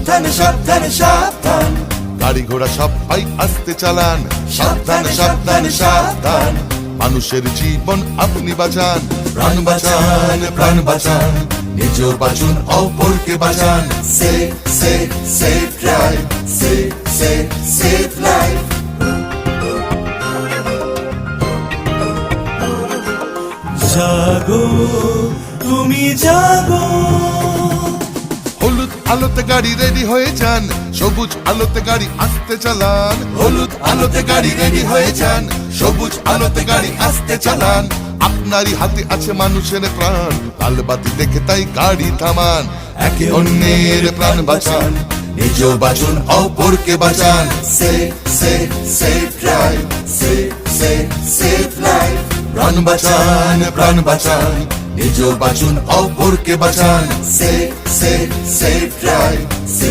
সাবধানে সাবধানে সাবধান, গাড়ি ঘোড়া সবাই আস্তে চালান। সাবধানে সাবধানে সাবধান, মানুষের জীবন আপনি বাঁচান। প্রাণ বাঁচান প্রাণ বাঁচান, নিজেও বাঁচুন অপরকে বাঁচান। Save save save drive, save save save life. জাগো তুমি জাগো, হলুদ আলোতে গাড়ি রেডি হয়ে যান, সবুজ আলোতে গাড়ি আস্তে চালান। হলুদ আলোতে গাড়ি রেডি হয়ে যান, সবুজ আলোতে গাড়ি আস্তে চালান। আপনারই হাতে আছে মানুষের প্রাণ, লাল বাতি দেখে তাই গাড়ি থামান। একে অন্যের প্রাণ বাঁচান, নিজেও বাঁচুন অপরকে বাঁচান। Save save save drive, save save save life. প্রাণ বাঁচান প্রাণ বাঁচান, নিজেও বাঁচুন অপরকে বাঁচান। Save save save drive.